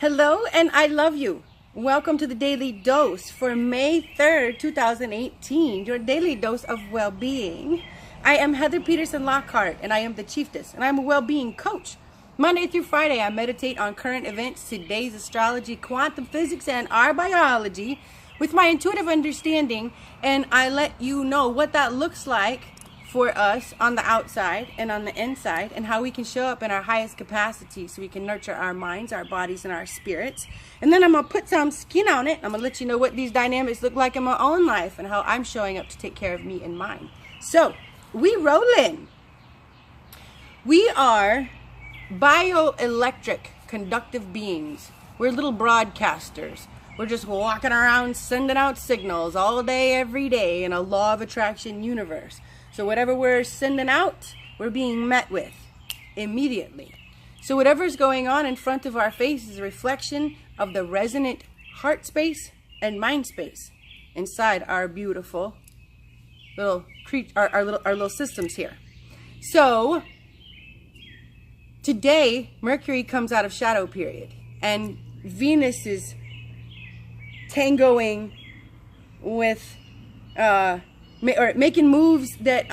Hello, and I love you. Welcome to the Daily Dose for May 3rd, 2018, your daily dose of well-being. I am Heather Peterson Lockhart, and I am the Chieftess, and I'm a well-being coach. Monday through Friday, I meditate on current events, today's astrology, quantum physics, and our biology with my intuitive understanding, and I let you know what that looks like for us on the outside and on the inside, and how we can show up in our highest capacity so we can nurture our minds, our bodies, and our spirits. And then I'm going to put some skin on it. I'm going to let you know what these dynamics look like in my own life and how I'm showing up to take care of me and mine. So, we rolling. We are bioelectric conductive beings. We're little broadcasters. We're just walking around sending out signals all day, every day in a law of attraction universe. So whatever we're sending out, we're being met with immediately. So whatever's going on in front of our face is a reflection of the resonant heart space and mind space inside our beautiful little our little systems here. So today, Mercury comes out of shadow period, and Venus is tangoing with or making moves that,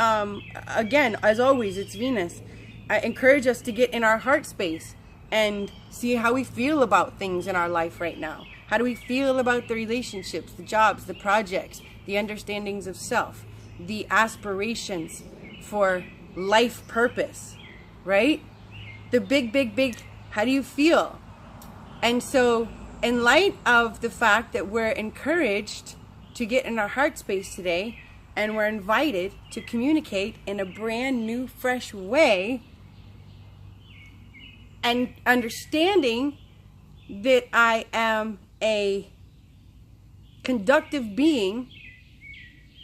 again, as always, it's Venus. I encourage us to get in our heart space and see how we feel about things in our life right now. How do we feel about the relationships, the jobs, the projects, the understandings of self, the aspirations for life purpose, right? The big, how do you feel? And so, in light of the fact that we're encouraged to get in our heart space today, and we're invited to communicate in a brand new, fresh way, and understanding that I am a conductive being,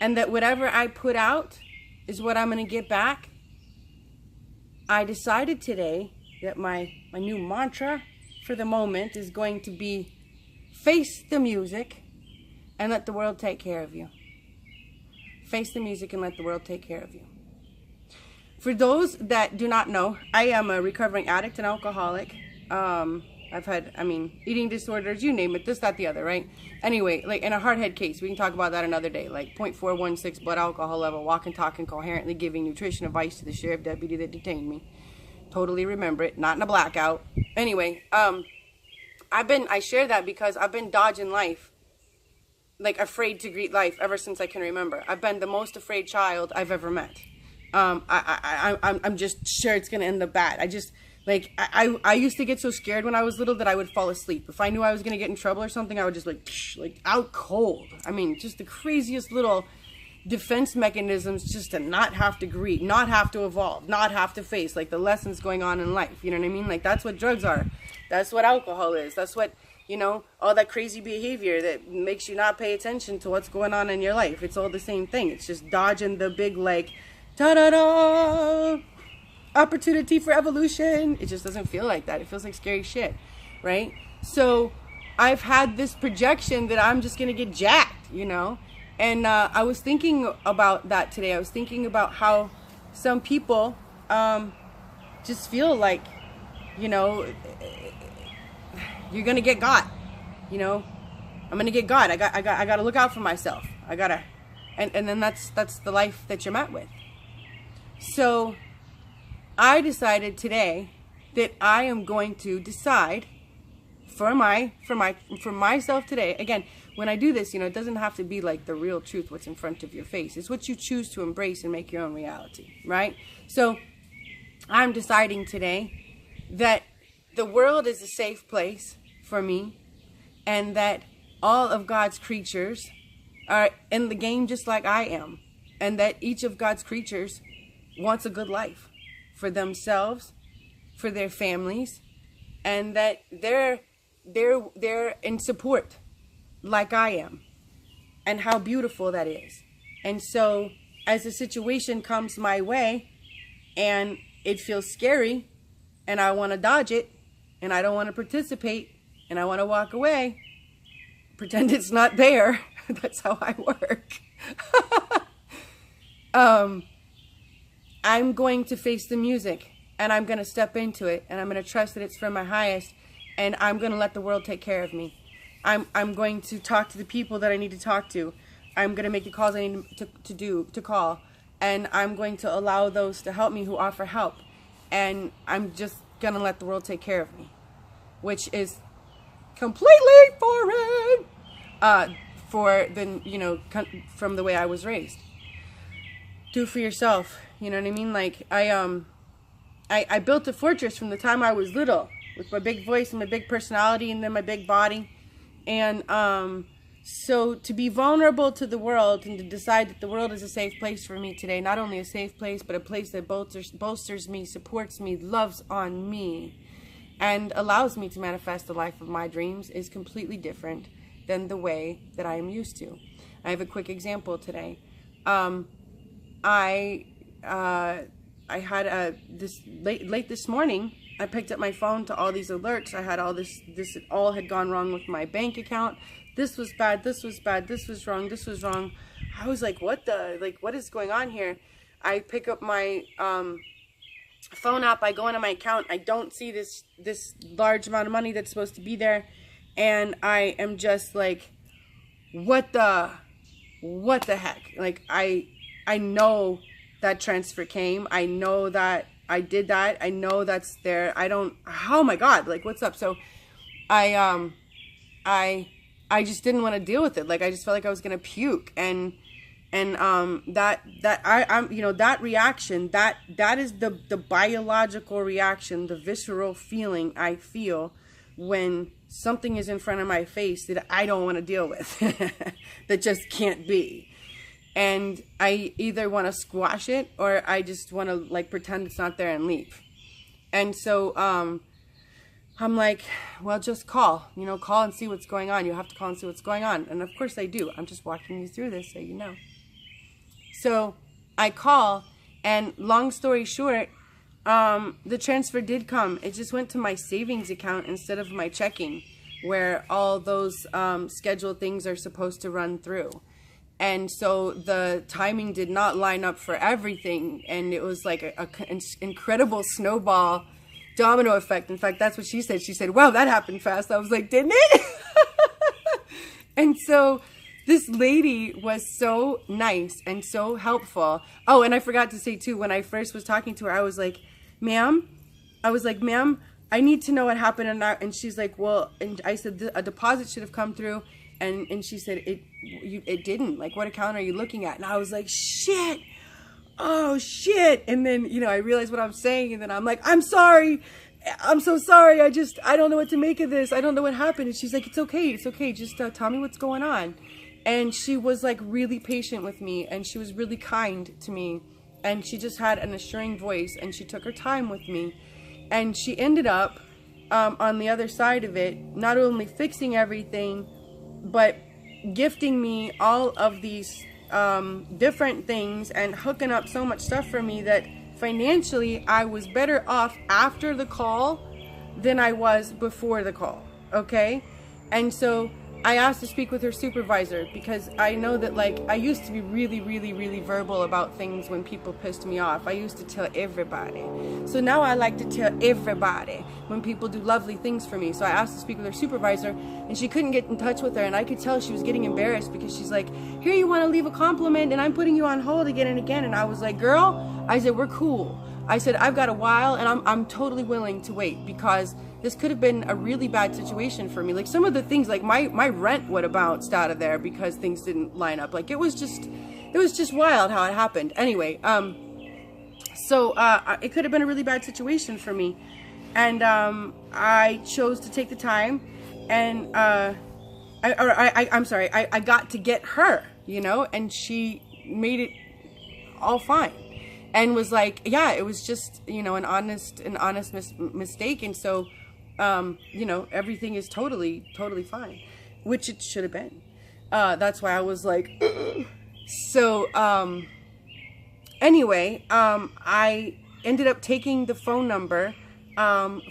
and that whatever I put out is what I'm going to get back. I decided today that my new mantra for the moment is going to be face the music and let the world take care of you. Face the music and let the world take care of you. For those that do not know, I am a recovering addict and alcoholic. I've had, eating disorders, you name it, this, that, the other, right? Anyway, like in a hardhead case, we can talk about that another day, like 0.416 blood alcohol level, walking, talking, coherently giving nutrition advice to the sheriff deputy that detained me. Totally remember it, not in a blackout. Anyway, I share that because I've been dodging life, like afraid to greet life ever since I can remember. I've been the most afraid child I've ever met. I'm just sure it's gonna end up bad. I used to get so scared when I was little that I would fall asleep. If I knew I was gonna get in trouble or something, I would just like out cold. Just the craziest little defense mechanisms just to not have to greet, not have to evolve, not have to face like the lessons going on in life. You know what I mean? Like that's what drugs are. That's what alcohol is. That's what, all that crazy behavior that makes you not pay attention to what's going on in your life. It's all the same thing. It's just dodging the big, ta-da-da, opportunity for evolution. It just doesn't feel like that. It feels like scary shit, right? So I've had this projection that I'm just going to get jacked, And I was thinking about that today. I was thinking about how some people just feel like, you're gonna get got, I'm gonna get got. I gotta look out for myself. And then that's the life that you're met with. So I decided today that I am going to decide for myself today. Again, when I do this, it doesn't have to be like the real truth, what's in front of your face. It's what you choose to embrace and make your own reality, right? So I'm deciding today that the world is a safe place for me, and that all of God's creatures are in the game just like I am, and that each of God's creatures wants a good life for themselves, for their families, and that they're in support like I am, and how beautiful that is. And so as a situation comes my way and it feels scary and I want to dodge it and I don't want to participate and I want to walk away, pretend it's not there. That's how I work. I'm going to face the music, and I'm going to step into it, and I'm going to trust that it's from my highest, and I'm going to let the world take care of me. I'm going to talk to the people that I need to talk to. I'm going to make the calls I need to call. And I'm going to allow those to help me who offer help. And I'm just going to let the world take care of me. Which is completely foreign from the way I was raised. Do for yourself. You know what I mean? Like, I built a fortress from the time I was little. With my big voice and my big personality and then my big body. And so to be vulnerable to the world and to decide that the world is a safe place for me today, not only a safe place, but a place that bolsters me, supports me, loves on me, and allows me to manifest the life of my dreams, is completely different than the way that I am used to. I have a quick example today. I had this late this morning, I picked up my phone to all these alerts. I had all this all had gone wrong with my bank account. This was bad, this was bad, this was wrong, this was wrong. I was like, what is going on here? I pick up my phone app, I go into my account, I don't see this large amount of money that's supposed to be there, and I am just like, what the heck? Like, I know that transfer came, I know that I did that, I know that's there, oh my God, like, what's up? So I just didn't want to deal with it. Like, I just felt like I was gonna puke, and that reaction, that is the biological reaction, the visceral feeling I feel when something is in front of my face that I don't want to deal with, that just can't be. And I either want to squash it or I just want to like pretend it's not there and leave. And so I'm like, well, just call and see what's going on. You have to call and see what's going on. And of course I do. I'm just walking you through this so you know. So I call, and long story short, the transfer did come. It just went to my savings account instead of my checking, where all those scheduled things are supposed to run through. And so the timing did not line up for everything. And it was like an incredible snowball domino effect. In fact, that's what she said. She said, wow, that happened fast. I was like, didn't it? And so this lady was so nice and so helpful. Oh, and I forgot to say too, when I first was talking to her, I was like, ma'am, I need to know what happened. And she's like, well, and I said, a deposit should have come through. And she said, it didn't. Like, what account are you looking at? And I was like, shit. Oh, shit. And then, I realized what I'm saying. And then I'm like, I'm sorry. I'm so sorry. I don't know what to make of this. I don't know what happened. And she's like, it's okay. It's okay. Just tell me what's going on. And she was like really patient with me. And she was really kind to me. And she just had an assuring voice. And she took her time with me. And she ended up on the other side of it, not only fixing everything, but gifting me all of these different things and hooking up so much stuff for me that financially I was better off after the call than I was before the call. Okay? And so I asked to speak with her supervisor, because I know that, like, I used to be really, really, really verbal about things when people pissed me off. I used to tell everybody. So now I like to tell everybody when people do lovely things for me. So I asked to speak with her supervisor, and she couldn't get in touch with her, and I could tell she was getting embarrassed, because she's like, here you want to leave a compliment, and I'm putting you on hold again and again. And I was like, girl, I said, we're cool. I said, I've got a while, and I'm totally willing to wait, because this could have been a really bad situation for me. Like, some of the things, like my rent would have bounced out of there because things didn't line up. Like, it was just wild how it happened. Anyway, so it could have been a really bad situation for me. And I chose to take the time, and I'm sorry, I got to get her, and she made it all fine. And was like, yeah, it was just, an honest mistake. And so, everything is totally fine, which it should have been. That's why I was like, ugh. So, anyway, I ended up taking the phone number,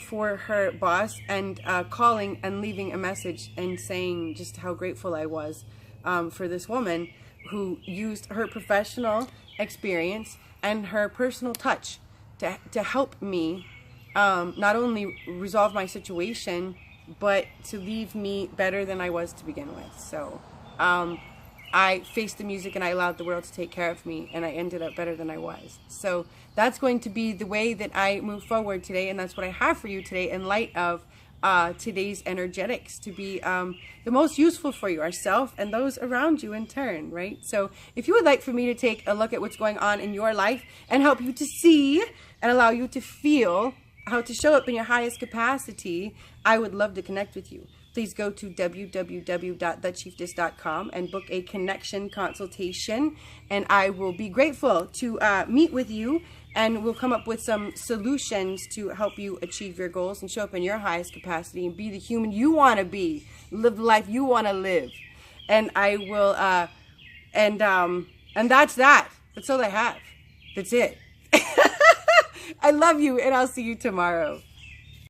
for her boss, and, calling and leaving a message and saying just how grateful I was, for this woman who used her professional experience and her personal touch to help me not only resolve my situation but to leave me better than I was to begin with. So I faced the music and I allowed the world to take care of me, and I ended up better than I was. So that's going to be the way that I move forward today, and that's what I have for you today in light of today's energetics, to be the most useful for you, ourselves and those around you in turn, right? So if you would like for me to take a look at what's going on in your life and help you to see and allow you to feel how to show up in your highest capacity, I would love to connect with you. Please go to www.thechieftess.com and book a connection consultation, and I will be grateful to meet with you, and we'll come up with some solutions to help you achieve your goals and show up in your highest capacity and be the human you want to be, live the life you want to live. And I will, and that's that. That's all I have. That's it. I love you, and I'll see you tomorrow.